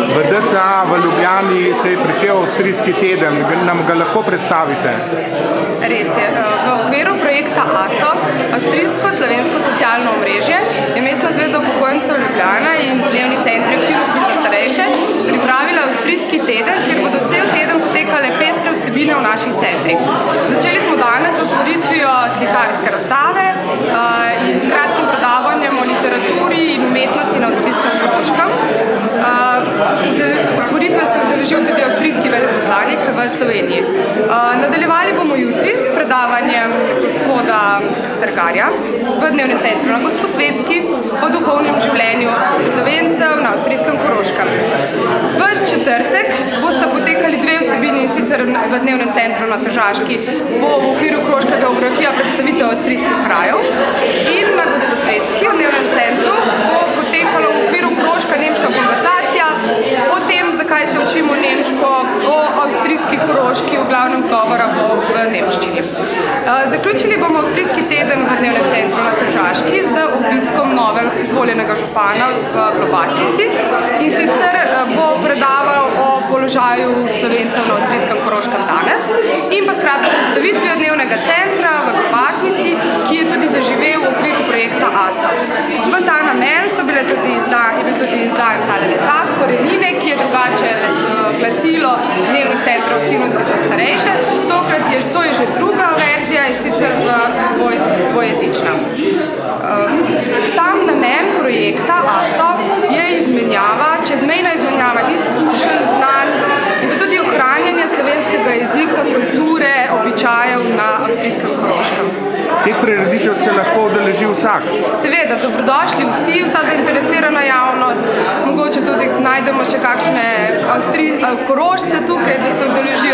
V DCA v Ljubljani se je pričel avstrijski teden, nam ga lahko predstavite? Res je. V okviru projekta ASO, Avstrijsko-slovensko socialno omrežje, je Mestna zveza upokojencev Ljubljana in dnevni centri aktivnosti za starejše pripravila avstrijski teden, kjer bodo cel teden potekale pestre vsebine v naših centrih. Začeli smo danes z otvoritvijo slikarske razstave in s kratkim predavanjem o literaturi in umetnosti na avstrijskem Koroškem. Otvoritve se je udeležil tudi avstrijski veleposlanik v Sloveniji. Nadaljevali bomo jutri s predavanjem gospoda Strgarja v dnevnem centru na Gosposvetski o duhovnem življenju Slovencev na avstrijskem Koroškem. V četrtek bosta potekali dve vsebini, in sicer v dnevnem centru na Tržaški bo v okviru Koroška geografija predstavitev avstrijskih krajev in na Gosposvetski v dnevnem centru bo potekalo v okviru Koroška nemška konverzacija o tem, zakaj se učimo nemško, o avstrijski Koroški, v glavnem govora bo v nemščini. Zaključili bomo avstrijski teden v dnevnem centru na Tržaški z obiskom novega izvoljenega župana v Klobasnici in sicer bo predaval o položaju Slovencev na avstrijskem Koroškem danes in pa skratko predstavitvijo dnevnega centra v Klobasnici, ki je tudi zaživel v okviru projekta ASO. V ta namen je bil tudi izdan tale letak Korenine, ki je drugače glasilo dnevnih centrov aktivnosti za starejše. To je že druga verzija in sicer dvojezična. Sam namen projekta ASO je čezmejna izmenjava izkušenj, znanj in pa tudi ohranjanje slovenskega jezika, kulture, običajev na avstrijskem Koroškem. Teh prireditev se lahko udeleži vsak? Seveda, dobrodošli vsa zainteresirana javnost, mogoče tudi najdemo še kakšne Korošce tukaj, da se udeležijo